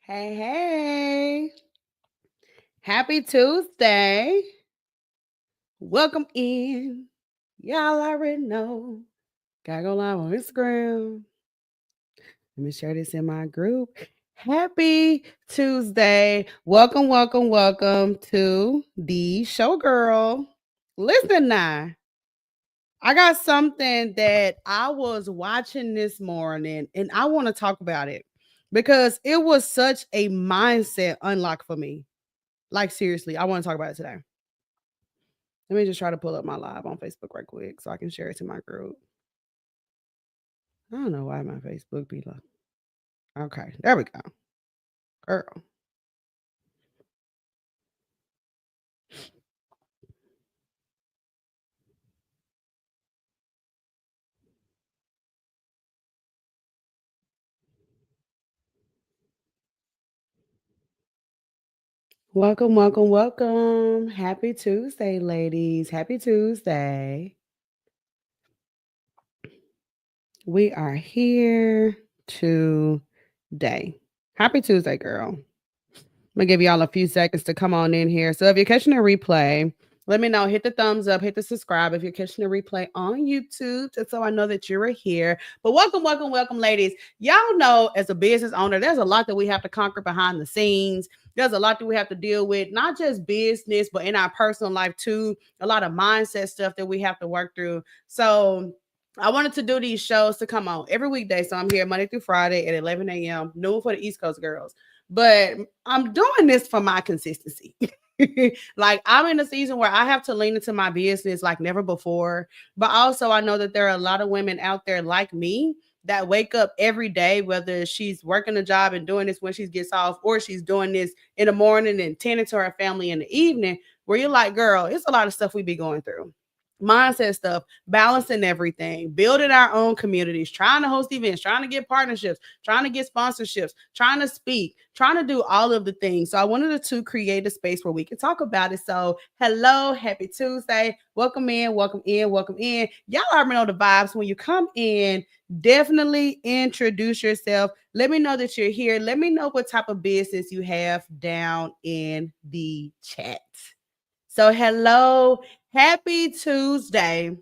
Hey, hey. Happy Tuesday. Welcome in. Y'all already know. Gotta go live on Instagram. Let me share this in my group. Happy Tuesday. Welcome to the show, girl. Listen now. I got something that I was watching this morning and I want to talk about it because it was such a mindset unlock for me. Like, seriously, I want to talk about it today. Let me just try to pull up my live on Facebook right quick so I can share it to my group. I don't know why my Facebook be like. Okay, there we go. Girl. Welcome. Happy Tuesday, ladies. Happy Tuesday. We are here today. Happy Tuesday, girl. I'm gonna give y'all a few seconds to come on in here. So if you're catching a replay, let me know. Hit the thumbs up, hit the subscribe if you're catching a replay on YouTube, just so I know that you're here. But welcome, ladies. Y'all know, as a business owner, there's a lot that we have to conquer behind the scenes. There's a lot that we have to deal with, not just business, but in our personal life too. A lot of mindset stuff that we have to work through. So I wanted to do these shows to come on every weekday. So I'm here Monday through Friday at 11 a.m. noon for the East Coast girls. But I'm doing this for my consistency. Like, I'm in a season where I have to lean into my business like never before. But also, I know that there are a lot of women out there like me that wake up every day, whether she's working a job and doing this when she gets off, or she's doing this in the morning and tending to her family in the evening, where you're like, girl, it's a lot of stuff we be going through. Mindset stuff, balancing everything, building our own communities, trying to host events, trying to get partnerships, trying to get sponsorships, trying to speak, trying to do all of the things. So I wanted to create a space where we can talk about it. So hello, happy Tuesday. Welcome in. Y'all already know the vibes. When you come in, definitely introduce yourself. Let me know that you're here. Let me know what type of business you have down in the chat. So hello, happy Tuesday.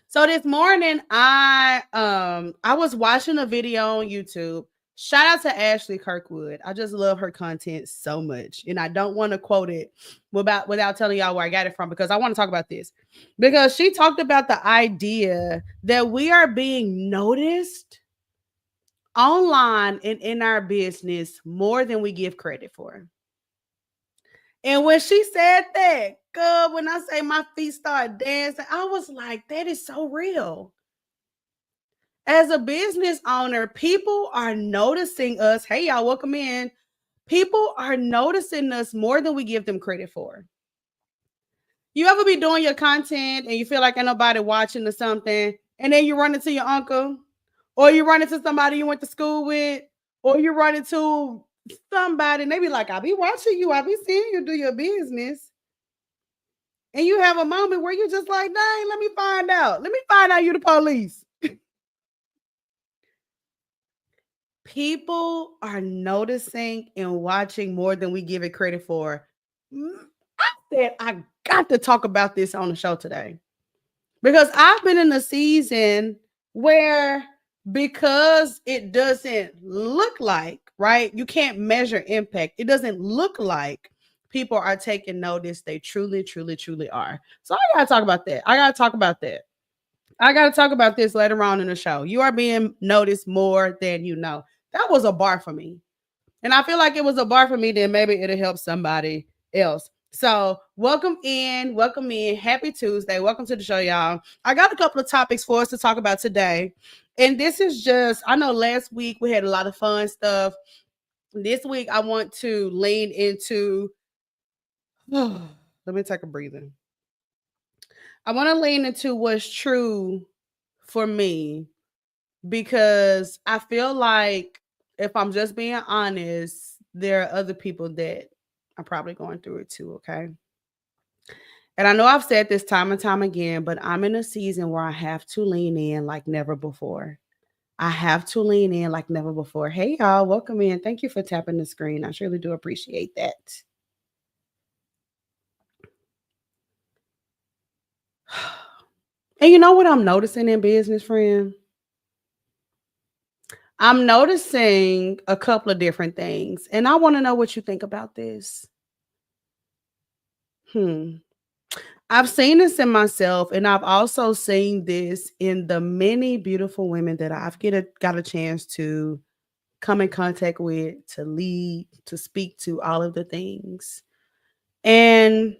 So this morning I was watching a video on YouTube. Shout out to Ashley Kirkwood. I just love her content so much. And I don't want to quote it without telling y'all where I got it from, because I want to talk about this. Because she talked about the idea that we are being noticed online and in our business more than we give credit for. And when she said that, girl, when I say my feet started dancing, I was like, that is so real. As a business owner, people are noticing us. Hey, y'all, welcome in. People are noticing us more than we give them credit for. You ever be doing your content and you feel like ain't nobody watching or something, and then you run into your uncle, or you run into somebody you went to school with, or you run into somebody and they be like, I be watching you, I be seeing you do your business. And you have a moment where you're just like, dang, let me find out. Let me find out you the police. People are noticing and watching more than we give it credit for. I said, I got to talk about this on the show today, because I've been in a season where, because it doesn't look like, right? You can't measure impact. It doesn't look like people are taking notice. They truly are. So I got to talk about that. I got to talk about this later on in the show. You are being noticed more than you know. That was a bar for me. And I feel like it was a bar for me, then maybe it'll help somebody else. So, welcome in. Happy Tuesday. Welcome to the show, y'all. I got a couple of topics for us to talk about today. And this is just, I know last week we had a lot of fun stuff. This week I want to lean into, let me take a breather. I want to lean into what's true for me, because I feel like, if I'm just being honest, there are other people that are probably going through it too, okay? And I know I've said this time and time again, but I'm in a season where I have to lean in like never before. I have to lean in like never before. Hey, y'all, welcome in. Thank you for tapping the screen. I surely do appreciate that. And you know what I'm noticing in business, friend? I'm noticing a couple of different things, and I want to know what you think about this. Hmm. I've seen this in myself, and I've also seen this in the many beautiful women that got a chance to come in contact with, to lead, to speak to, all of the things. And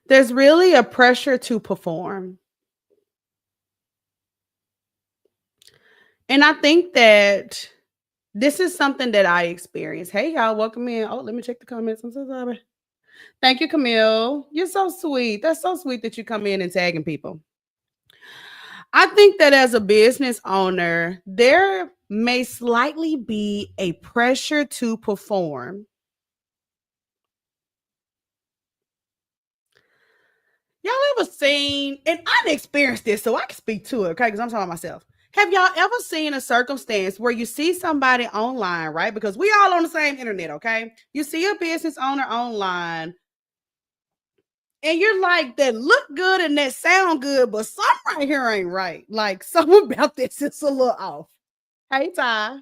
there's really a pressure to perform. And I think that this is something that I experience. Hey, y'all, welcome in. Oh, let me check the comments. I'm so sorry. Thank you, Camille. You're so sweet. That's so sweet that you come in and tagging people. I think that as a business owner, there may slightly be a pressure to perform. Y'all ever seen, and I didn't experience this, so I can speak to it, okay? Because I'm talking about myself. Have y'all ever seen a circumstance where you see somebody online, right? Because we all on the same internet, okay? You see a business owner online, and you're like, that look good and that sound good, but something right here ain't right. Like, something about this is a little off. Hey, Ty.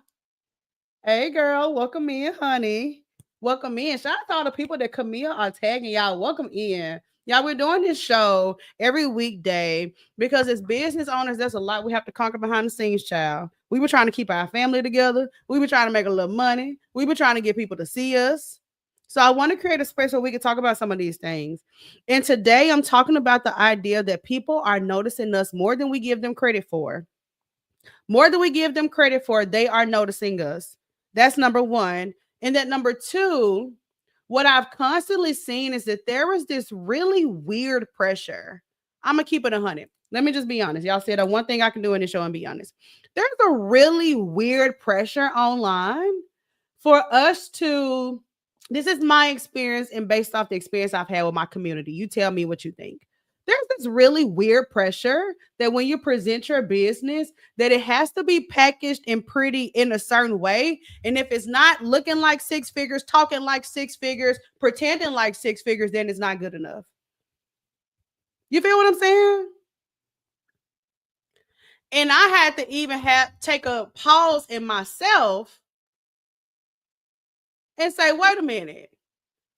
Hey, girl. Welcome in, honey. Welcome in. Shout out to all the people that Camille are tagging y'all. Welcome in. Y'all, we're doing this show every weekday because as business owners, there's a lot we have to conquer behind the scenes, child. We were trying to keep our family together. We were trying to make a little money. We were trying to get people to see us. So I want to create a space where we can talk about some of these things. And today I'm talking about the idea that people are noticing us more than we give them credit for. More than we give them credit for, they are noticing us. That's number one. And that number two, what I've constantly seen is that there is this really weird pressure. I'm gonna keep it 100. Let me just be honest. Y'all said one thing I can do in this show and be honest. There's a really weird pressure online for us to. This is my experience, and based off the experience I've had with my community, you tell me what you think. There's this really weird pressure that when you present your business, that it has to be packaged and pretty in a certain way. And if it's not looking like six figures, talking like six figures, pretending like six figures, then it's not good enough. You feel what I'm saying? And I had to even take a pause in myself and say, wait a minute,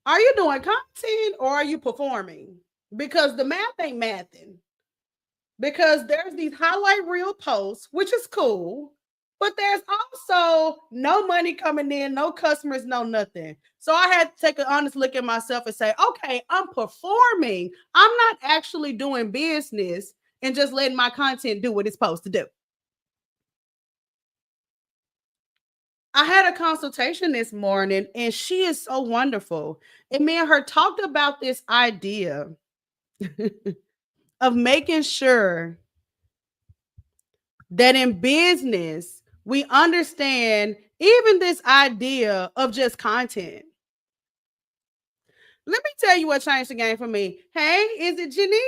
are you doing content or are you performing? Because the math ain't mathing. Because there's these highlight reel posts, which is cool, but there's also no money coming in, no customers, no nothing. So I had to take an honest look at myself and say, okay, I'm performing. I'm not actually doing business and just letting my content do what it's supposed to do. I had a consultation this morning and she is so wonderful. And me and her talked about this idea of making sure that in business, we understand even this idea of just content. Let me tell you what changed the game for me. Hey, is it Jenny?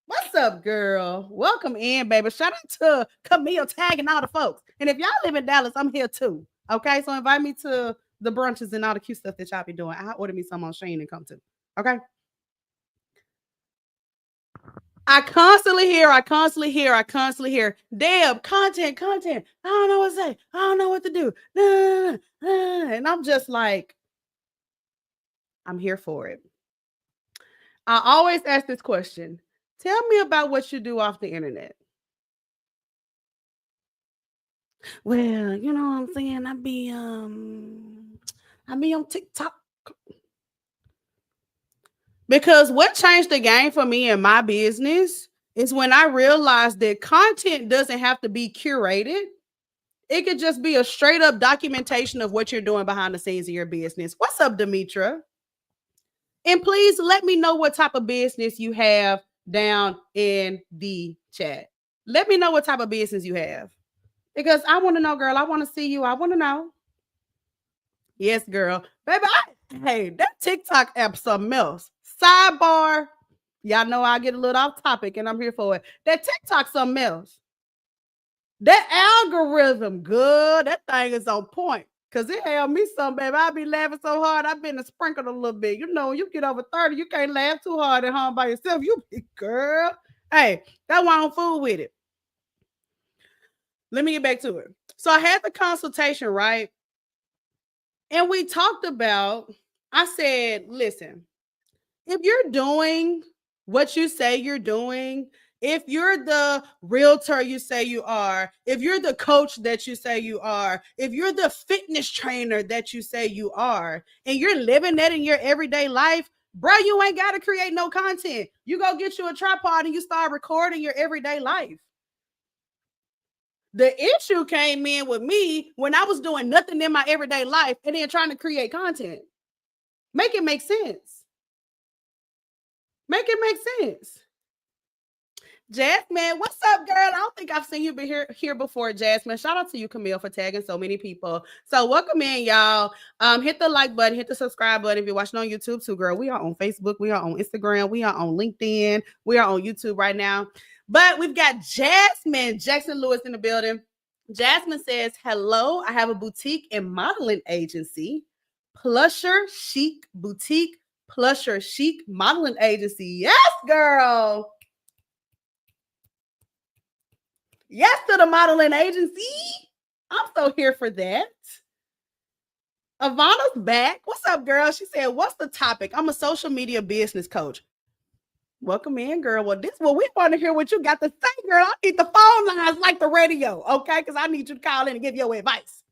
What's up, girl? Welcome in, baby. Shout out to Camille tagging all the folks. And if y'all live in Dallas, I'm here too. Okay, so invite me to the brunches and all the cute stuff that y'all be doing. I'll order me some on Shane and come to. Okay. I constantly hear, Deb, content. I don't know what to say. I don't know what to do. And I'm just like, I'm here for it. I always ask this question. Tell me about what you do off the internet. Well, you know what I'm saying? I be on TikTok. Because what changed the game for me in my business is when I realized that content doesn't have to be curated. It could just be a straight up documentation of what you're doing behind the scenes of your business. What's up, Demetra? And please let me know what type of business you have down in the chat. Let me know what type of business you have because I want to know, girl. I want to see you. I want to know. Yes, girl. Baby, hey, that TikTok app something else. Sidebar. Y'all know I get a little off topic and I'm here for it. That TikTok something else. That algorithm, good. That thing is on point. Cause it held me some, baby. I be laughing so hard. I've been sprinkled a little bit. You know, you get over 30, you can't laugh too hard at home by yourself. You be girl. Hey, that's why I don't fool with it. Let me get back to it. So I had the consultation, right? And we talked about, I said, listen, if you're doing what you say you're doing, if you're the realtor you say you are, if you're the coach that you say you are, if you're the fitness trainer that you say you are, and you're living that in your everyday life, bro, you ain't got to create no content. You go get you a tripod and you start recording your everyday life. The issue came in with me when I was doing nothing in my everyday life and then trying to create content. Make it make sense. Make it make sense. Jasmine, what's up, girl? I don't think I've seen you here before, Jasmine. Shout out to you, Camille, for tagging so many people. So welcome in, y'all. Hit the like button, hit the subscribe button if you're watching on YouTube too, girl. We are on Facebook, we are on Instagram, we are on LinkedIn, we are on YouTube right now. But we've got Jasmine Jackson Lewis in the building. Jasmine says, hello, I have a boutique and modeling agency. Plusher Chic Boutique, Plusher Chic Modeling Agency. Yes, girl. Yes to the modeling agency. I'm so here for that. Ivana's back. What's up, girl? She said, what's the topic? I'm a social media business coach. Welcome in, girl. Well, this what we want to hear what you got to say, girl. I need the phone lines like the radio, okay? Because I need you to call in and give your advice.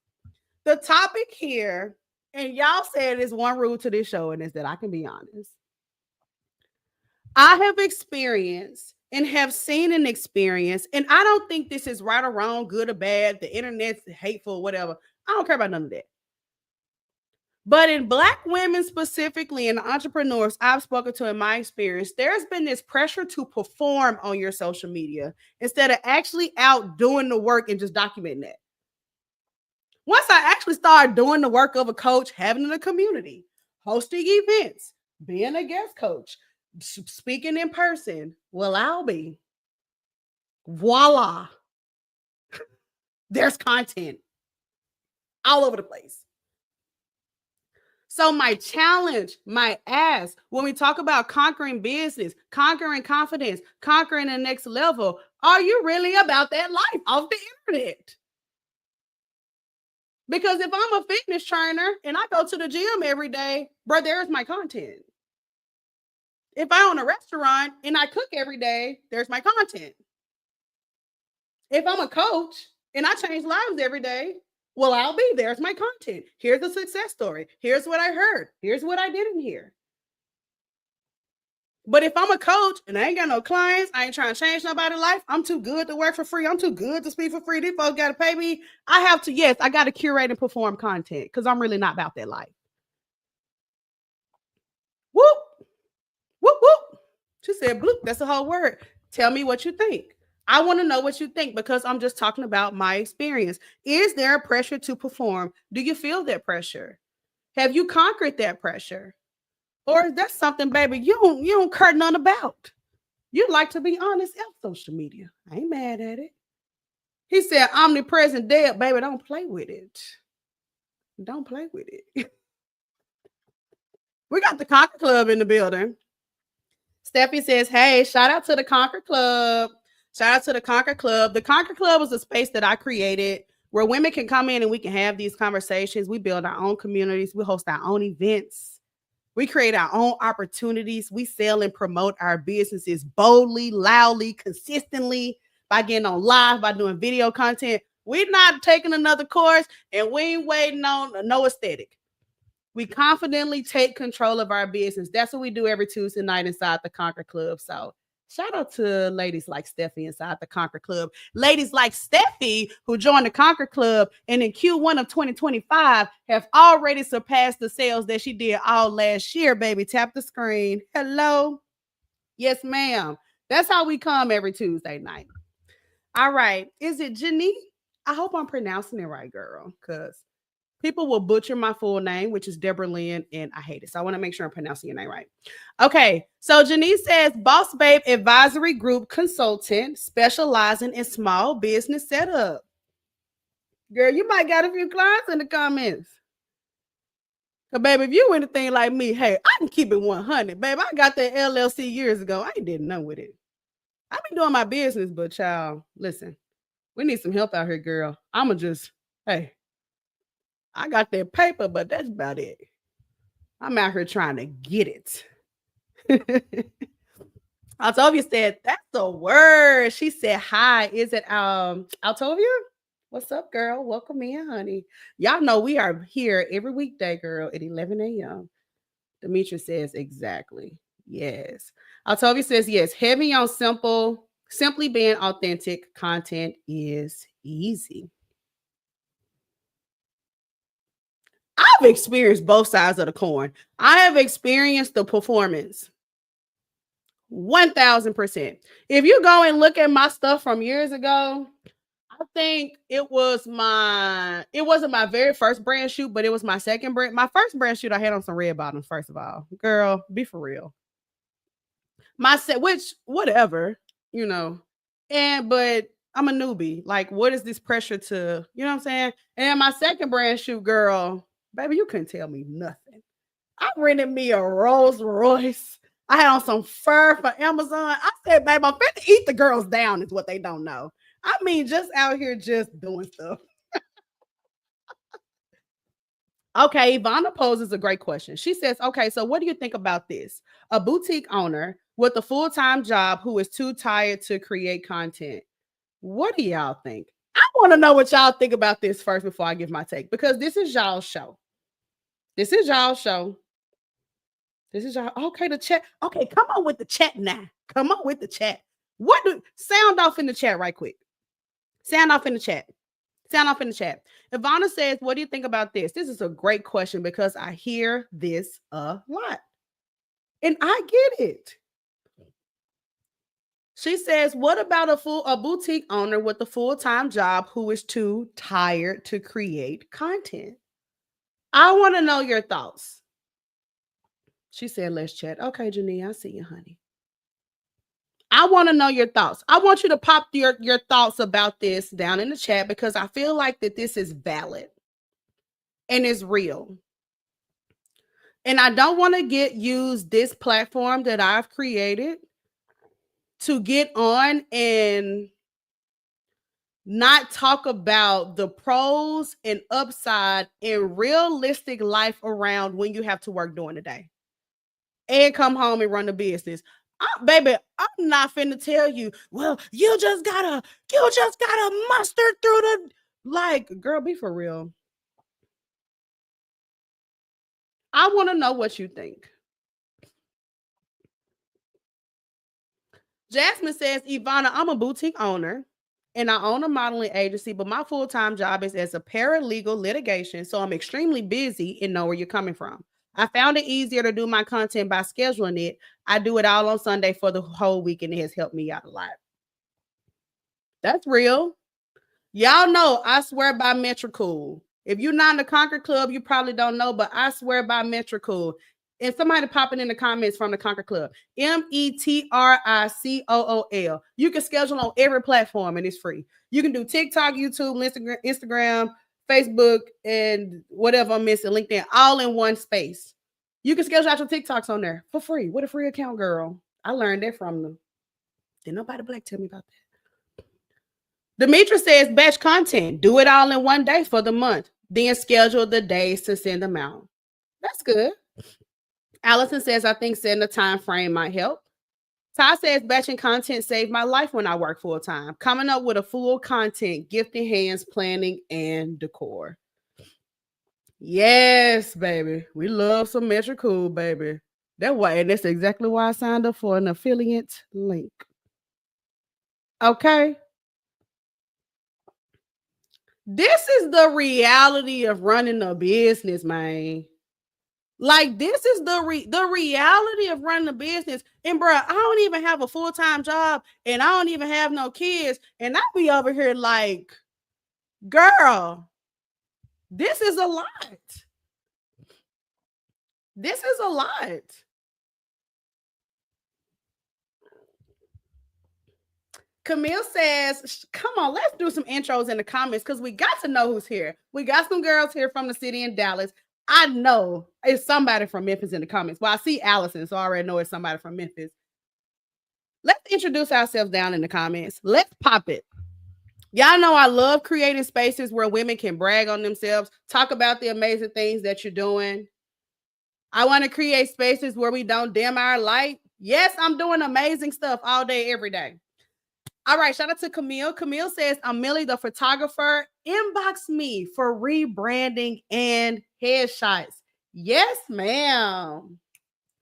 The topic here, and y'all said there's one rule to this show, and it's that I can be honest. I have experienced and have seen an experience, and I don't think this is right or wrong, good or bad, the internet's hateful, whatever. I don't care about none of that. But in Black women specifically and entrepreneurs I've spoken to in my experience, there's been this pressure to perform on your social media instead of actually out doing the work and just documenting that. Once I actually started doing the work of a coach, having a community, hosting events, being a guest coach, speaking in person, well, I'll be. Voila. There's content all over the place. So my challenge, my ask, when we talk about conquering business, conquering confidence, conquering the next level, are you really about that life off the internet? Because if I'm a fitness trainer and I go to the gym every day, bro, there's my content. If I own a restaurant and I cook every day, there's my content. If I'm a coach and I change lives every day, well, I'll be there's my content. Here's the success story. Here's what I heard. Here's what I didn't hear. But if I'm a coach and I ain't got no clients, I ain't trying to change nobody's life. I'm too good to work for free. I'm too good to speak for free. These folks got to pay me. I have to, yes, I got to curate and perform content because I'm really not about that life. Whoop, whoop, whoop. She said, bloop, that's the whole word. Tell me what you think. I want to know what you think because I'm just talking about my experience. Is there a pressure to perform? Do you feel that pressure? Have you conquered that pressure? Or is that something, baby, you don't care none about? You like to be honest on social media. I ain't mad at it. He said, omnipresent dead, baby, don't play with it. Don't play with it. We got the Conquer Club in the building. Steffi says, hey, shout out to the Conquer Club. Shout out to the Conquer Club. The Conquer Club is a space that I created where women can come in and we can have these conversations. We build our own communities. We host our own events. We create our own opportunities. We sell and promote our businesses boldly, loudly, consistently by getting on live, by doing video content. We're not taking another course and we ain't waiting on no aesthetic. We confidently take control of our business. That's what we do every Tuesday night inside the Conquer Club. So shout out to ladies like Steffi inside the Conquer Club. Ladies like Steffi who joined the Conquer Club and in Q1 of 2025 have already surpassed the sales that she did all last year, baby. Tap the screen. Hello. Yes, ma'am. That's how we come every Tuesday night. All right. Is it Jenny? I hope I'm pronouncing it right, girl, because People will butcher my full name, which is Deborah Lynn, and I hate it. So I want to make sure I'm pronouncing your name right. Okay, so Janice says, Boss Babe Advisory Group Consultant specializing in small business setup. Girl, you might got a few clients in the comments. So, baby, if you anything like me, hey, I can keep it 100. Baby, I got that LLC years ago. I ain't did nothing with it. I've been doing my business, but child, listen, we need some help out here, girl. I'ma just, hey, I got that paper, but that's about it. I'm out here trying to get it. Altovia said, that's the word. She said, hi. Is it Altovia? What's up, girl? Welcome in, honey. Y'all know we are here every weekday, girl, at 11 a.m. Demetra says, exactly. Yes. Altovia says, yes, heavy on simply being authentic content is easy. I've experienced both sides of the coin. I have experienced the performance 1000%. If you go and look at my stuff from years ago, I think it wasn't my very first brand shoot, but it was my second brand. My first brand shoot, I had on some red bottoms, first of all. Girl, be for real. Which whatever, you know. But I'm a newbie. Like, what is this pressure to, you know what I'm saying? And my second brand shoot, girl, baby, you couldn't tell me nothing. I rented me a Rolls Royce. I had on some fur for Amazon. I said, babe, I'm fit to eat the girls down, is what they don't know. I mean, just out here just doing stuff. Okay, Ivana poses a great question. She says, okay, so what do you think about this? A boutique owner with a full-time job who is too tired to create content. What do y'all think? I want to know what y'all think about this first before I give my take, because this is y'all's show. This is y'all's show. This is y'all. Okay, the chat. Okay, come on with the chat now. Come on with the chat. Sound off in the chat right quick. Sound off in the chat. Sound off in the chat. Ivana says, what do you think about this? This is a great question because I hear this a lot. And I get it. She says, what about a boutique owner with a full-time job who is too tired to create content? I want to know your thoughts. She said, let's chat. Okay, Janine, I see you, honey. I want to know your thoughts. I want you to pop your thoughts about this down in the chat because I feel like that this is valid and it's real. And I don't want to use this platform that I've created to get on and not talk about the pros and upside in realistic life around when you have to work during the day and come home and run the business. Baby, I'm not finna tell you, well, you just gotta muster through the, like, girl, be for real. I want to know what you think. Jasmine says, Ivana, I'm a boutique owner and I own a modeling agency, but my full-time job is as a paralegal litigation. So I'm extremely busy and know where you're coming from. I found it easier to do my content by scheduling it. I do it all on Sunday for the whole week, and it has helped me out a lot. That's real. Y'all know I swear by Metricool. If you're not in the Conquer Club, you probably don't know, but I swear by Metricool. And somebody popping in the comments from the Conquer Club. METRICOOL. You can schedule on every platform and it's free. You can do TikTok, YouTube, Instagram, Facebook, and whatever I'm missing, LinkedIn, all in one space. You can schedule out your TikToks on there for free with a free account, girl. I learned that from them. Did nobody black tell me about that? Demetra says batch content. Do it all in one day for the month. Then schedule the days to send them out. That's good. Allison says, I think setting a time frame might help. Ty says, batching content saved my life when I work full time. Coming up with a full content, gifting hands, planning, and decor. Yes, baby. We love some Metricool, baby. And that's exactly why I signed up for an affiliate link. Okay. This is the reality of running a business, man. Like, this is the reality of running a business. And bro, I don't even have a full-time job and I don't even have no kids. And I be over here like, girl, This is a lot. This is a lot. Camille says, come on, let's do some intros in the comments because we got to know who's here. We got some girls here from the city in Dallas. I know it's somebody from Memphis in the comments. Well, I see Allison, so I already know it's somebody from Memphis. Let's introduce ourselves down in the comments. Let's pop it. Y'all know I love creating spaces where women can brag on themselves, talk about the amazing things that you're doing. I want to create spaces where we don't dim our light. Yes, I'm doing amazing stuff all day, every day. All right, shout out to Camille. Camille says, I'm Millie, the photographer. Inbox me for rebranding and headshots. Yes, ma'am.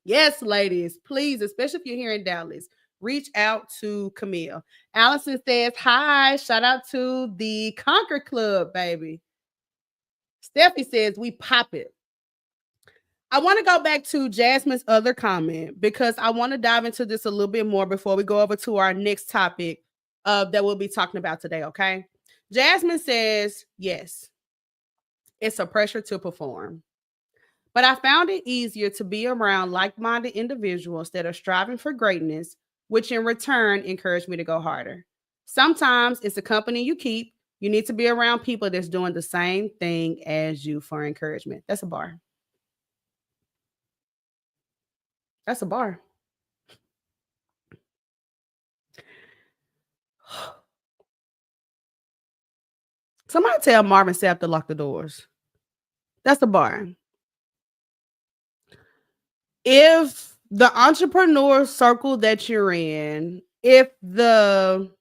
Yes, ladies, please, especially if you're here in Dallas, reach out to Camille. Allison says, hi, shout out to the Conquer Club, baby. Steffi says, we pop it. I want to go back to Jasmine's other comment because I want to dive into this a little bit more before we go over to our next topic that we'll be talking about today, okay? Jasmine says, yes, it's a pressure to perform. But I found it easier to be around like-minded individuals that are striving for greatness, which in return encouraged me to go harder. Sometimes it's the company you keep. You need to be around people that's doing the same thing as you for encouragement. That's a bar. That's a bar. Somebody tell Marvin Sapp to lock the doors. That's the bar. If the entrepreneur circle that you're in, if the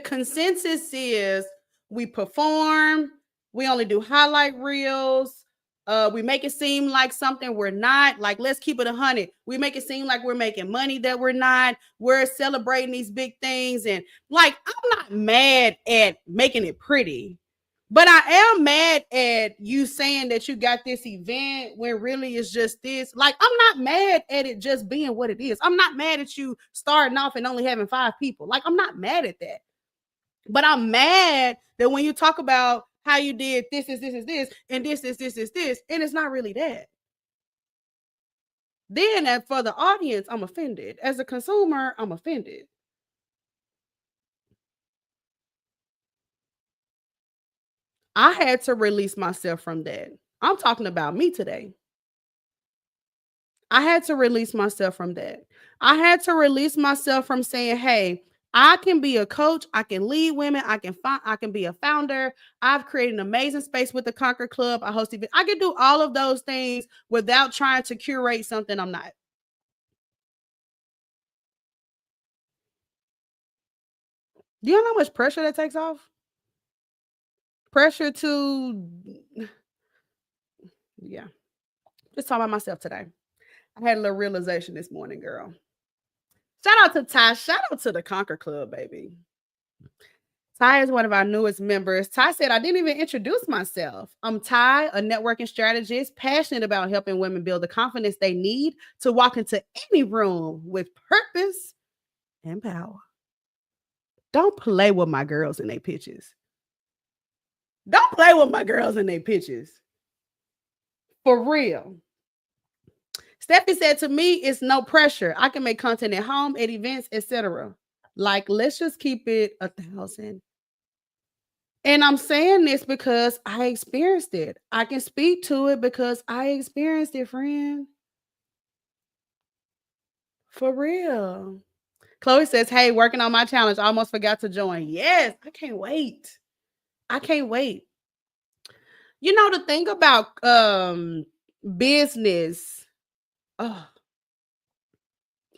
consensus is we perform, we only do highlight reels, we make it seem like something we're not, like let's keep it 100. We make it seem like we're making money that we're not. We're celebrating these big things. And like, I'm not mad at making it pretty, but I am mad at you saying that you got this event when really it's just this. Like, I'm not mad at it just being what it is. I'm not mad at you starting off and only having 5 people. Like, I'm not mad at that. But I'm mad that when you talk about how you did this is this is this and this is this is this, and it's not really that. Then for the audience, I'm offended. As a consumer, I'm offended. I had to release myself from that. I'm talking about me today. I had to release myself from that. I had to release myself from saying, hey, I can be a coach, I can lead women, I can be a founder. I've created an amazing space with the Conquer Club. I host events. I can do all of those things without trying to curate something I'm not. Do you know how much pressure that takes off? Pressure to, yeah. Just talking about myself today. I had a little realization this morning, girl. Shout out to Ty. Shout out to the Conquer Club, baby. Ty is one of our newest members. Ty said, I didn't even introduce myself. I'm Ty, a networking strategist, passionate about helping women build the confidence they need to walk into any room with purpose and power. Don't play with my girls in their pitches. Don't play with my girls in their pitches. For real. Steffi said, to me, it's no pressure. I can make content at home, at events, etc. Like, let's just keep it 1,000. And I'm saying this because I experienced it. I can speak to it because I experienced it, friend. For real. Chloe says, hey, working on my challenge. I almost forgot to join. Yes, I can't wait. I can't wait. You know, the thing about business. Oh.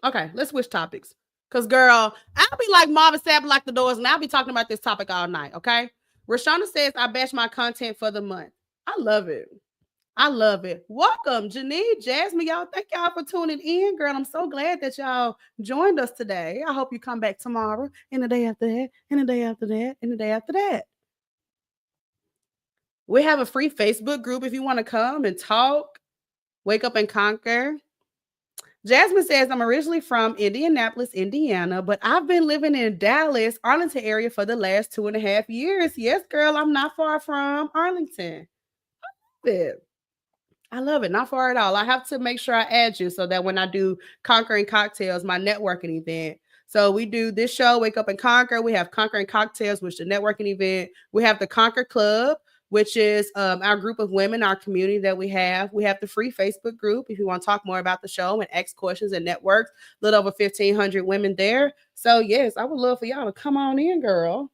Okay, let's switch topics. Because, girl, I'll be like Marvin Sapp, lock the doors, and I'll be talking about this topic all night, okay? Rashana says, I batch my content for the month. I love it. I love it. Welcome, Janine, Jasmine, y'all. Thank y'all for tuning in, girl. I'm so glad that y'all joined us today. I hope you come back tomorrow, and the day after that, and the day after that, and the day after that. We have a free Facebook group if you want to come and talk, wake up and conquer. Jasmine says, I'm originally from Indianapolis, Indiana, but I've been living in Dallas, Arlington area for the last 2.5 years. Yes, girl, I'm not far from Arlington. I love it. Not far at all. I have to make sure I add you so that when I do Conquering Cocktails, my networking event. So we do this show, Wake Up and Conquer. We have Conquering Cocktails, which is the networking event. We have the Conquer Club, which is our group of women, our community that we have. We have the free Facebook group if you want to talk more about the show and ask questions and network. A little over 1,500 women there. So yes, I would love for y'all to come on in, girl.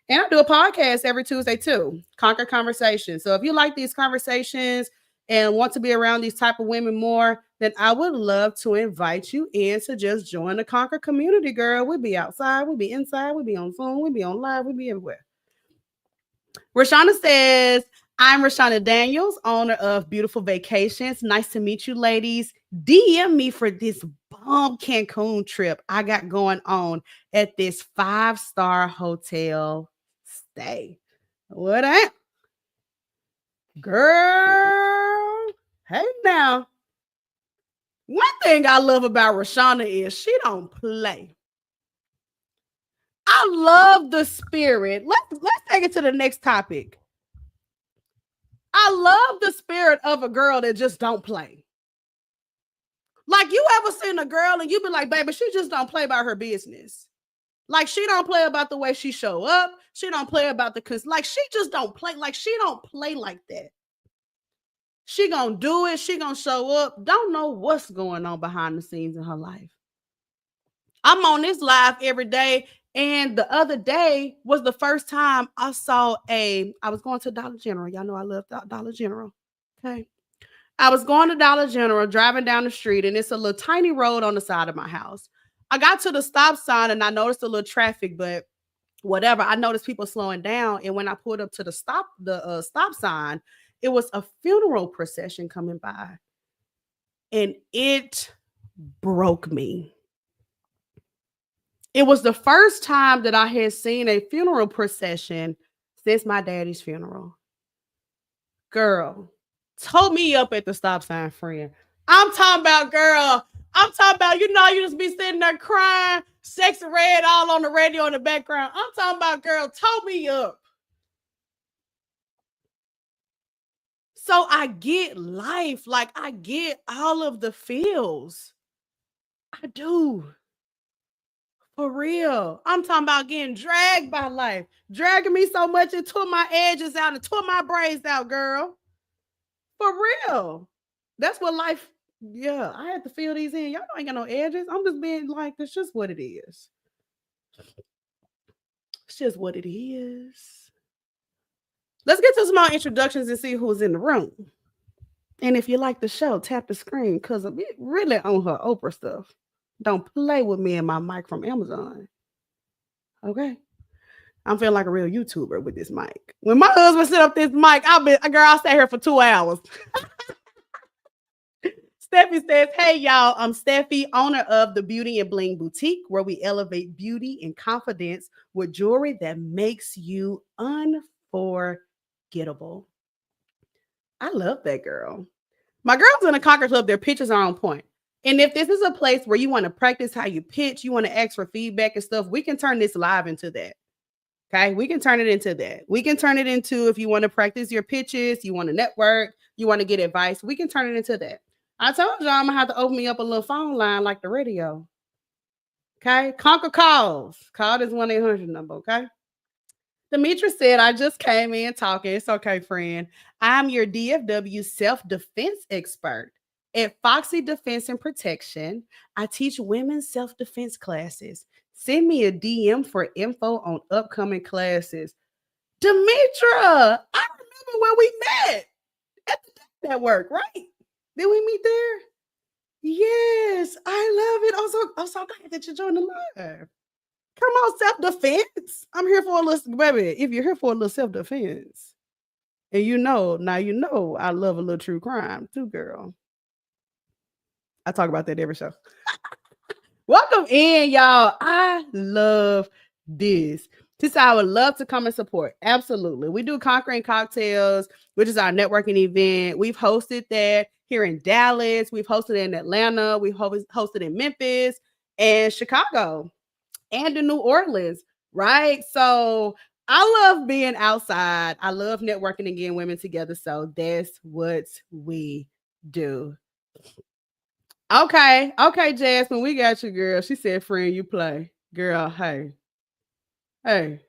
And I do a podcast every Tuesday too, Conquer Conversations. So if you like these conversations and want to be around these type of women more, then I would love to invite you in to just join the Conquer community, girl. We'll be outside, we'll be inside, we'll be on Zoom, we'll be on live, we'll be everywhere. Rashana says, I'm Rashana Daniels, owner of Beautiful Vacations. Nice to meet you, ladies. DM me for this bomb Cancun trip I got going on at this 5-star hotel stay. What up? Girl, hey now. One thing I love about Rashana is she don't play. I love the spirit. Let's take it to the next topic. I love the spirit of a girl that just don't play. Like, you ever seen a girl and you be like, baby, she just don't play about her business. Like, she don't play about the way she show up. She don't play about like, she just don't play. Like, she don't play like that. She gonna do it. She gonna show up. Don't know what's going on behind the scenes in her life. I'm on this live every day. And the other day was the first time I saw I was going to Dollar General. Y'all know I love Dollar General. Okay. I was going to Dollar General, driving down the street, and it's a little tiny road on the side of my house. I got to the stop sign and I noticed a little traffic, but whatever. I noticed people slowing down. And when I pulled up to the stop sign, it was a funeral procession coming by. And it broke me. It was the first time that I had seen a funeral procession since my daddy's funeral. Girl, told me up at the stop sign, friend. I'm talking about, girl. I'm talking about, you just be sitting there crying, Sexy Red all on the radio in the background. I'm talking about, girl, told me up. So I get life. Like, I get all of the feels. I do. For real. I'm talking about getting dragged by life. Dragging me so much it tore my edges out and tore my braids out, girl. For real. That's what life, yeah, I had to feel these in. Y'all ain't got no edges. I'm just being like, it's just what it is. It's just what it is. Let's get to some more introductions and see who's in the room. And if you like the show, tap the screen because I'm really on her Oprah stuff. Don't play with me and my mic from Amazon. Okay. I'm feeling like a real YouTuber with this mic. When my husband set up this mic, I'll stay here for 2 hours. Steffi says, hey, y'all, I'm Steffi, owner of the Beauty and Bling Boutique, where we elevate beauty and confidence with jewelry that makes you unforgettable. I love that, girl. My girls in the Conquer Club, their pictures are on point. And if this is a place where you want to practice how you pitch, you want to ask for feedback and stuff, we can turn this live into that. Okay, we can turn it into that. We can turn it into, if you want to practice your pitches, you want to network, you want to get advice, we can turn it into that. I told you I'm going to have to open me up a little phone line like the radio. Okay, Conquer calls. Call this 1-800 number, okay? Demetra said, I just came in talking. It's okay, friend. I'm your DFW self-defense expert. At Foxy Defense and Protection, I teach women's self-defense classes. Send me a DM for info on upcoming classes. Demetra, I remember when we met at the network, right? Did we meet there? Yes, I love it. I'm so glad that you joined the live. Come on, self-defense. I'm here for a little, baby. If you're here for a little self-defense, and now I love a little true crime too, girl. I talk about that every show. Welcome in, y'all. I love this. I would love to come and support. Absolutely. We do Conquering Cocktails, which is our networking event. We've hosted that here in Dallas. We've hosted in Atlanta. We've hosted in Memphis and Chicago and in New Orleans, right? So I love being outside. I love networking and getting women together. So that's what we do. Okay. Okay, Jasmine, we got you, girl. She said, friend, you play. Girl, hey. Hey,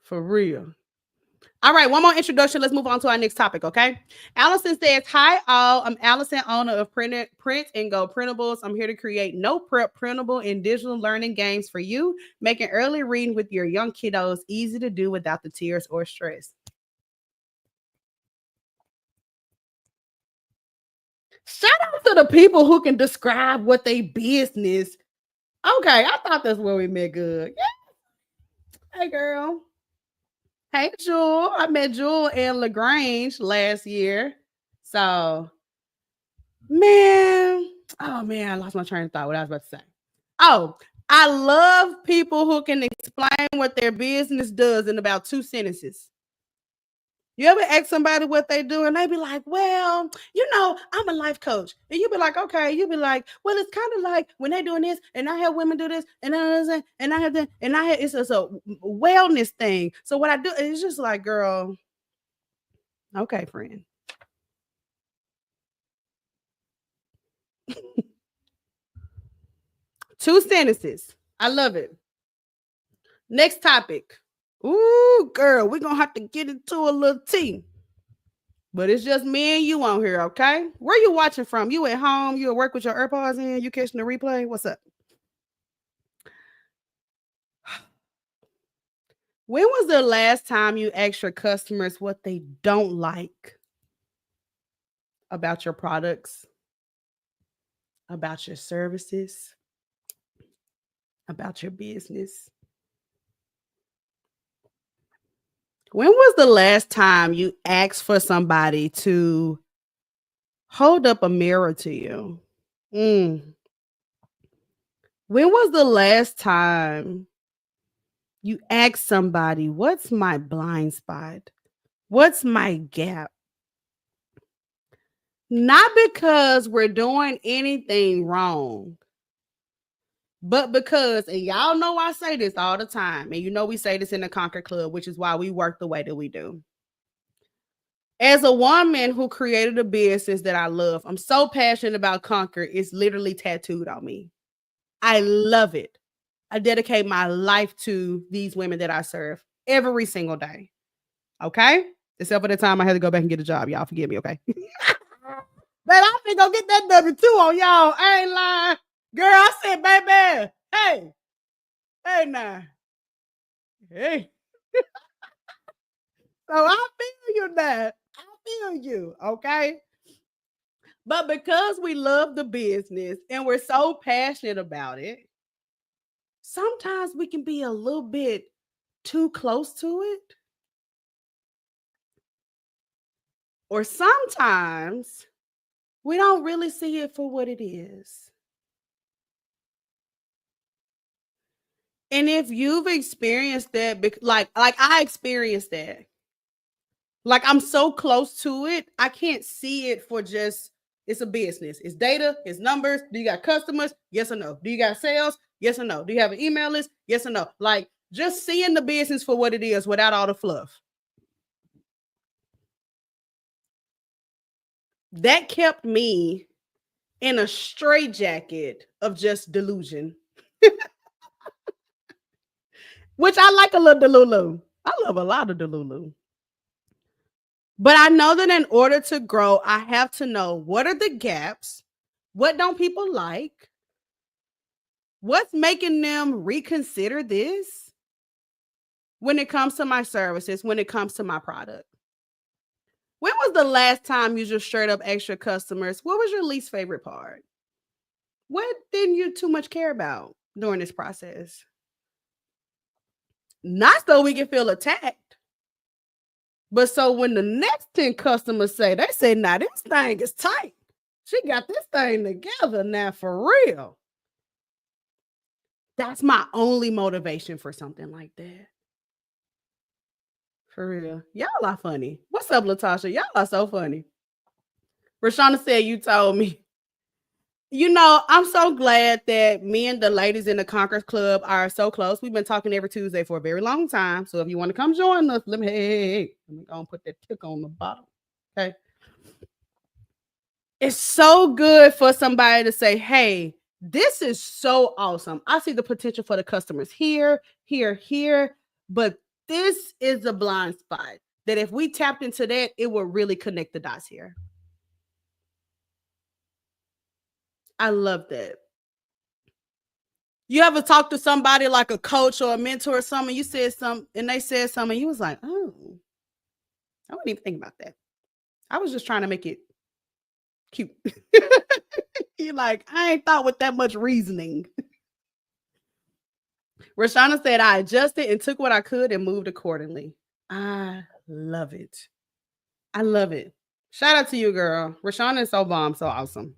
for real. All right, one more introduction. Let's move on to our next topic, okay? Allison says, hi, all. I'm Allison, owner of Print and Go Printables. I'm here to create no prep printable and digital learning games for you, making early reading with your young kiddos easy to do without the tears or stress. Shout out to the people who can describe what they business. Okay, I thought that's where we met good. Yeah. Hey, girl. Hey, Jewel. I met Jewel in LaGrange last year. So, man, oh man, I lost my train of thought. What I was about to say. Oh, I love people who can explain what their business does in about 2 sentences. You ever ask somebody what they do and they be like, well, I'm a life coach. And you be like, okay. You be like, well, it's kind of like when they doing this and I help women do this and I have that and I have it's just a wellness thing. So what I do is just like, girl, okay, friend. 2 sentences. I love it. Next topic. Ooh, girl, we're gonna have to get into a little tea. But it's just me and you on here, okay? Where you watching from? You at home? You at work with your AirPods in? You catching the replay? What's up? When was the last time you asked your customers what they don't like about your products, about your services, about your business? When was the last time you asked for somebody to hold up a mirror to you? Mm. When was the last time you asked somebody, what's my blind spot? What's my gap? Not because we're doing anything wrong, but because, and y'all know I say this all the time, and you know we say this in the Conquer Club, which is why we work the way that we do. As a woman who created a business that I love, I'm so passionate about Conquer, it's literally tattooed on me. I love it. I dedicate my life to these women that I serve every single day. Okay? Except for the time I had to go back and get a job. Y'all forgive me, okay? But I'm finna go get that W-2 on y'all. I ain't lying. Girl, I said, baby, hey now. Hey. So I feel you now. I feel you, okay? But because we love the business and we're so passionate about it, sometimes we can be a little bit too close to it. Or sometimes we don't really see it for what it is. And if you've experienced that, like I experienced that, like I'm so close to it, I can't see it for just it's a business. It's data, it's numbers. Do you got customers? Yes or no? Do you got sales? Yes or no? Do you have an email list? Yes or no? Like just seeing the business for what it is without all the fluff. That kept me in a straitjacket of just delusion. Which I like a little delulu. I love a lot of delulu. But I know that in order to grow, I have to know what are the gaps? What don't people like? What's making them reconsider this when it comes to my services, when it comes to my product? When was the last time you just straight up asked your customers, what was your least favorite part? What didn't you too much care about during this process? Not so we can feel attacked, but so when the next 10 customers say, they say, now this thing is tight. She got this thing together now for real. That's my only motivation for something like that. For real. Y'all are funny. What's up, Latasha? Y'all are so funny. Rashana said, you told me. You know, I'm so glad that me and the ladies in the Conquer Club are so close. We've been talking every Tuesday for a very long time. So if you want to come join us, let me go and put that tick on the bottom. Okay. It's so good for somebody to say, hey, this is so awesome. I see the potential for the customers here, here, but this is a blind spot that if we tapped into that, it will really connect the dots here. I love that. You ever talk to somebody like a coach or a mentor or something, you said something and they said something, you was like, oh, I wouldn't even think about that. I was just trying to make it cute. You're like, I ain't thought with that much reasoning. Rashana said, I adjusted and took what I could and moved accordingly. I love it. I love it. Shout out to you, girl. Rashana is so bomb, so awesome.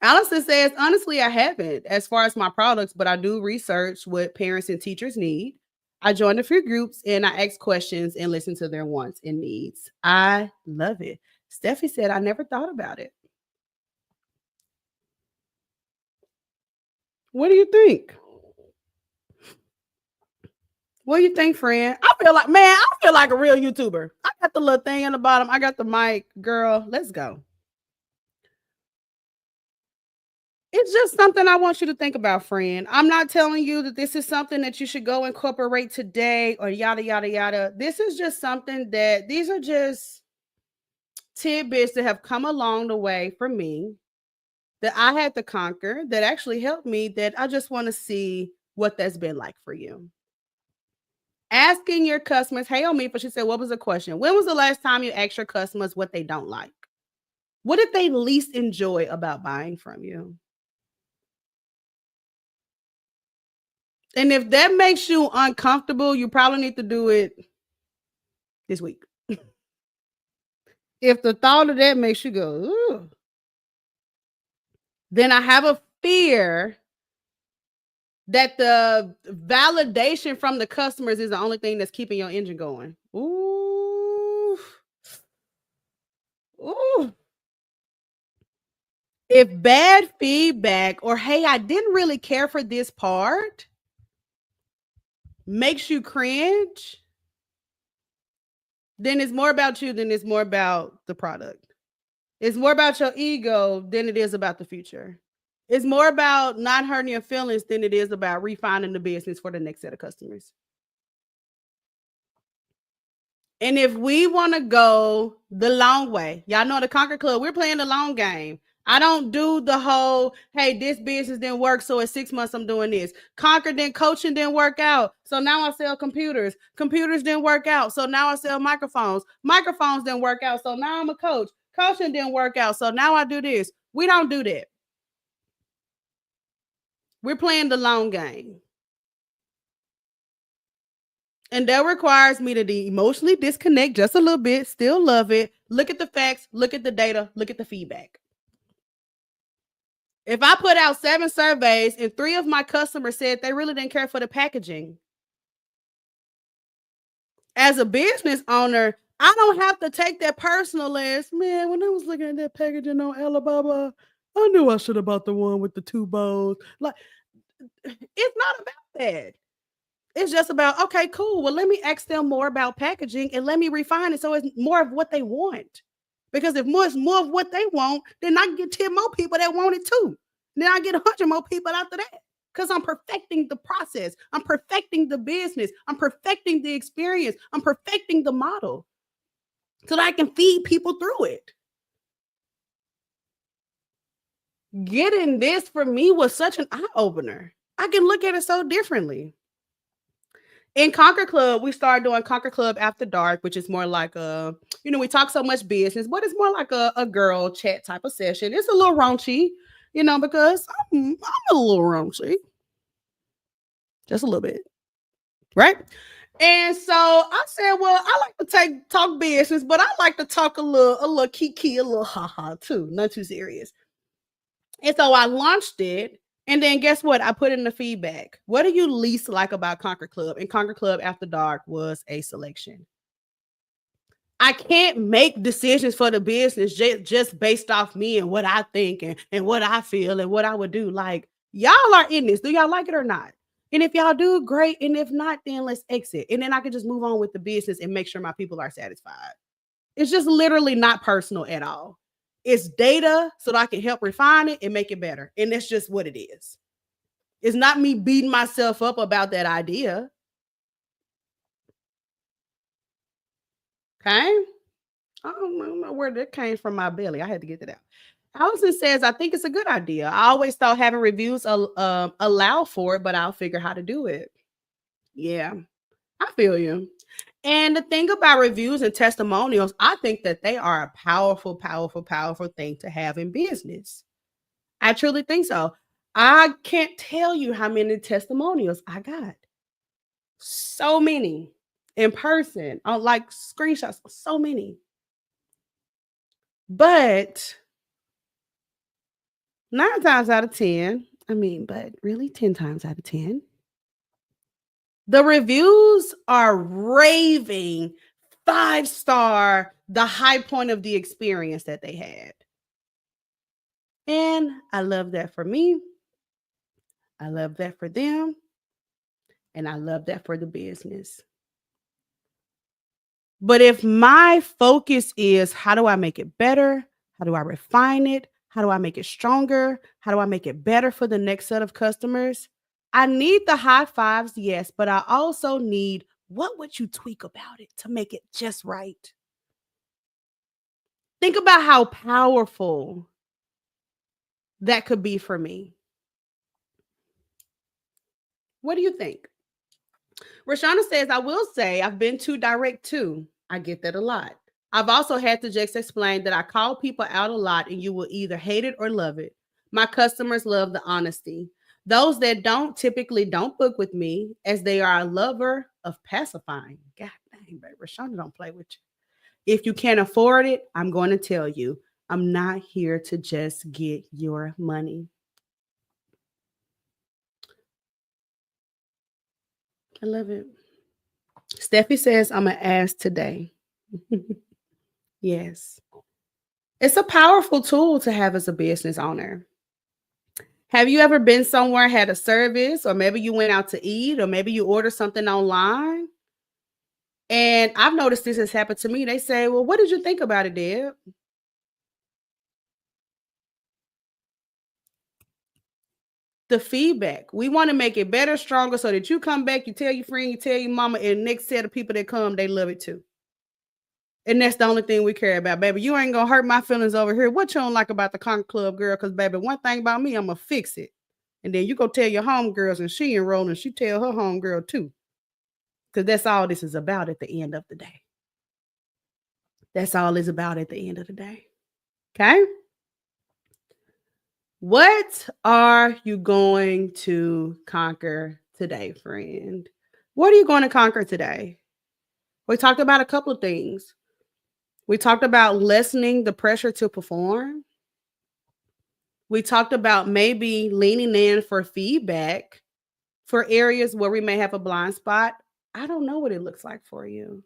Allison says, honestly, I haven't as far as my products, but I do research what parents and teachers need. I joined a few groups and I ask questions and listen to their wants and needs. I love it. Steffi said, I never thought about it. What do you think? What do you think, friend? I feel like a real YouTuber. I got the little thing in the bottom. I got the mic, girl. Let's go. It's just something I want you to think about, friend. I'm not telling you that this is something that you should go incorporate today or yada, yada, yada. This is just something that these are just tidbits that have come along the way for me that I had to conquer that actually helped me that I just want to see what that's been like for you. Asking your customers, hey, Omifa, she said, what was the question? When was the last time you asked your customers what they don't like? What did they least enjoy about buying from you? And if that makes you uncomfortable, you probably need to do it this week. If the thought of that makes you go, ooh, then I have a fear that the validation from the customers is the only thing that's keeping your engine going. Ooh. Ooh. If bad feedback or, hey, I didn't really care for this part makes you cringe, then it's more about you than it's more about the product. It's more about your ego than it is about the future. It's more about not hurting your feelings than it is about refining the business for the next set of customers. And if we want to go the long way, y'all know the Conquer Club, we're playing the long game. I don't do the whole, hey, this business didn't work, so in 6 months I'm doing this. Conquer then coaching didn't work out, so now I sell computers. Computers didn't work out, so now I sell microphones. Microphones didn't work out, so now I'm a coach. Coaching didn't work out, so now I do this. We don't do that. We're playing the long game. And that requires me to emotionally disconnect just a little bit, still love it, look at the facts, look at the data, look at the feedback. If I put out 7 surveys and 3 of my customers said they really didn't care for the packaging, as a business owner, I don't have to take that personal as, man, when I was looking at that packaging on Alibaba, I knew I should have bought the one with the 2 bows. Like, it's not about that. It's just about, okay, cool. Well, let me ask them more about packaging and let me refine it so it's more of what they want. Because if more is more of what they want, then I can get 10 more people that want it too. Then I get 100 more people after that. Because I'm perfecting the process. I'm perfecting the business. I'm perfecting the experience. I'm perfecting the model so that I can feed people through it. Getting this for me was such an eye-opener. I can look at it so differently. In Conquer Club, we started doing Conquer Club After Dark, which is more like a, we talk so much business, but it's more like a girl chat type of session. It's a little raunchy, because I'm a little raunchy. Just a little bit. Right? And so I said, well, I like to talk business, but I like to talk a little kiki, a little haha too, not too serious. And so I launched it. And then guess what? I put in the feedback. What do you least like about Conquer Club? And Conquer Club After Dark was a selection. I can't make decisions for the business just based off me and what I think and what I feel and what I would do. Like, y'all are in this. Do y'all like it or not? And if y'all do, great. And if not, then let's exit. And then I can just move on with the business and make sure my people are satisfied. It's just literally not personal at all. It's data so that I can help refine it and make it better. And that's just what it is. It's not me beating myself up about that idea. Okay. I don't know where that came from my belly. I had to get that out. Allison says, I think it's a good idea. I always thought having reviews allow for it, but I'll figure how to do it. Yeah, I feel you. And the thing about reviews and testimonials, I think that they are a powerful, powerful, powerful thing to have in business. I truly think so. I can't tell you how many testimonials I got. So many in person, on like screenshots, so many. But 9 times out of 10, but really 10 times out of 10, the reviews are raving 5-star, the high point of the experience that they had. And I love that for me. I love that for them. And I love that for the business. But if my focus is how do I make it better? How do I refine it? How do I make it stronger? How do I make it better for the next set of customers? I need the high fives, yes, but I also need what would you tweak about it to make it just right? Think about how powerful that could be for me. What do you think? Rashana says, I will say I've been too direct too. I get that a lot. I've also had to just explain that I call people out a lot and you will either hate it or love it. My customers love the honesty. Those that don't typically don't book with me as they are a lover of pacifying. God dang, baby, Rashonda don't play with you. If you can't afford it, I'm going to tell you, I'm not here to just get your money. I love it. Steffi says, I'm an ass today. Yes. It's a powerful tool to have as a business owner. Have you ever been somewhere, had a service, or maybe you went out to eat, or maybe you ordered something online? And I've noticed this has happened to me. They say, well, what did you think about it, Deb? The feedback. We want to make it better, stronger, so that you come back, you tell your friend, you tell your mama, and next set of people that come, they love it too. And that's the only thing we care about, baby. You ain't gonna hurt my feelings over here. What you don't like about the Conquer Club, girl? Because, baby, one thing about me, I'm gonna fix it. And then you go tell your homegirls, and she enrolled, and she tell her homegirl too. Because that's all this is about at the end of the day. That's all it's about at the end of the day. Okay? What are you going to conquer today, friend? What are you going to conquer today? We talked about a couple of things. We talked about lessening the pressure to perform. We talked about maybe leaning in for feedback for areas where we may have a blind spot. I don't know what it looks like for you.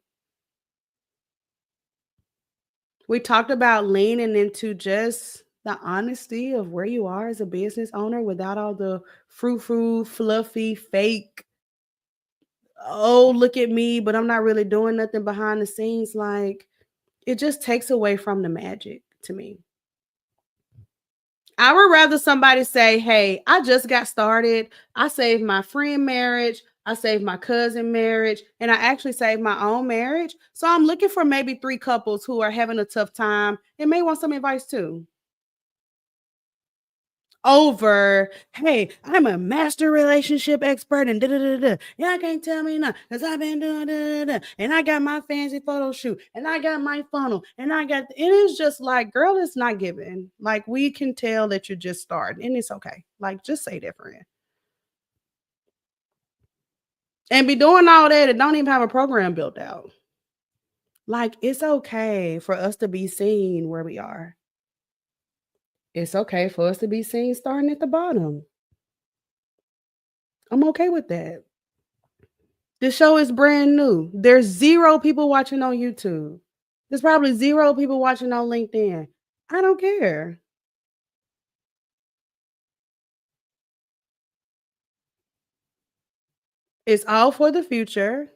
We talked about leaning into just the honesty of where you are as a business owner without all the frou-frou, fluffy, fake, oh, look at me, but I'm not really doing nothing behind the scenes. Like, it just takes away from the magic to me. I would rather somebody say, hey, I just got started. I saved my friend marriage. I saved my cousin marriage. And I actually saved my own marriage. So I'm looking for maybe 3 couples who are having a tough time and may want some advice too. Over, hey, I'm a master relationship expert and da da da da. Y'all can't tell me nothing because I've been doing da da da. And I got my fancy photo shoot and I got my funnel and it is just like, girl, it's not giving. Like, we can tell that you're just starting and it's okay. Like, just say that, friend. And be doing all that and don't even have a program built out. Like, it's okay for us to be seen where we are. It's okay for us to be seen starting at the bottom. I'm okay with that. The show is brand new. There's 0 people watching on YouTube. There's probably 0 people watching on LinkedIn. I don't care. It's all for the future.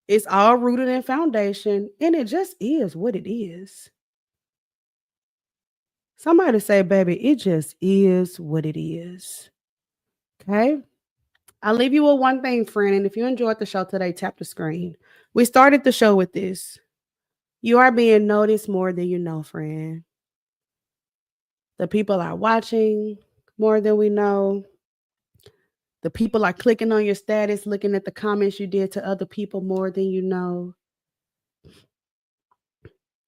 It's all rooted in foundation, and it just is what it is. Somebody say, baby, it just is what it is. Okay. I'll leave you with one thing, friend. And if you enjoyed the show today, tap the screen. We started the show with this. You are being noticed more than you know, friend. The people are watching more than we know. The people are clicking on your status, looking at the comments you did to other people more than you know.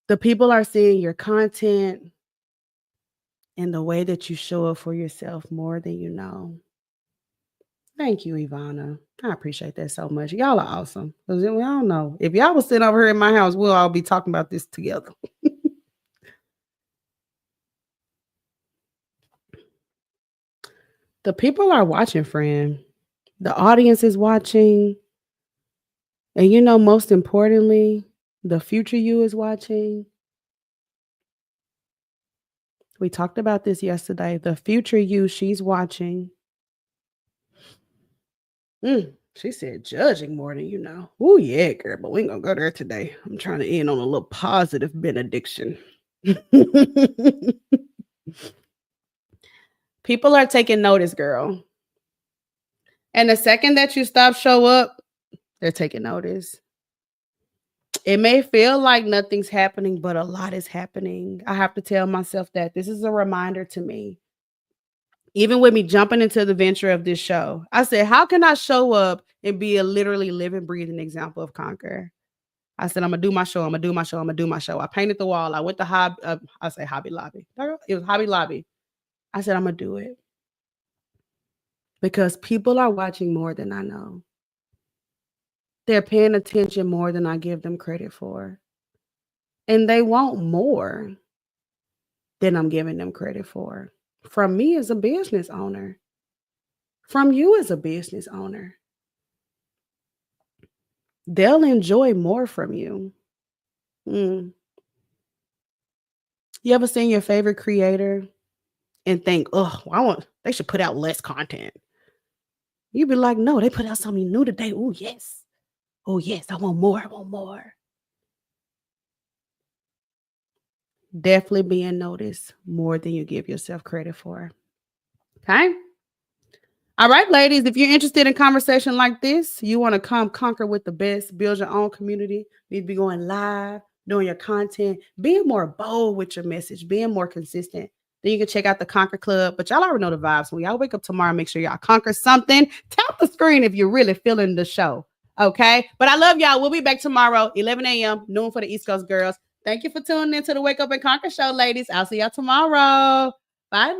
The people are seeing your content and the way that you show up for yourself more than you know. Thank you, Ivana. I appreciate that so much. Y'all are awesome. Because we all know if y'all was sitting over here in my house, we'll all be talking about this together. The people are watching, friend. The audience is watching. And you know, most importantly, the future you is watching. We talked about this yesterday. The future you, she's watching. She said judging more than you know. Oh, yeah, girl, but we ain't gonna go there today. I'm trying to end on a little positive benediction. People are taking notice, girl. And the second that you stop show up, they're taking notice. It may feel like nothing's happening, but a lot is happening. I have to tell myself that this is a reminder to me. Even with me jumping into the venture of this show, I said, how can I show up and be a literally living, breathing example of conquer? I said, I'm gonna do my show. I'm gonna do my show. I'm gonna do my show. I painted the wall. I went to I say Hobby Lobby. It was Hobby Lobby. I said, I'm gonna do it because people are watching more than I know. They're paying attention more than I give them credit for. And they want more than I'm giving them credit for. From me as a business owner, from you as a business owner. They'll enjoy more from you. Mm. You ever seen your favorite creator and think, oh, they should put out less content? You'd be like, no, they put out something new today. Oh, yes. Oh, yes. I want more. I want more. Definitely being noticed more than you give yourself credit for. Okay. All right, ladies, if you're interested in conversation like this, you want to come conquer with the best, build your own community, need to be going live, doing your content, being more bold with your message, being more consistent. Then you can check out the Conquer Club. But y'all already know the vibes. When y'all wake up tomorrow, make sure y'all conquer something. Tap the screen if you're really feeling the show. Okay. But I love y'all. We'll be back tomorrow, 11 a.m., noon for the East Coast girls. Thank you for tuning in to the Wake Up and Conquer show, ladies. I'll see y'all tomorrow. Bye.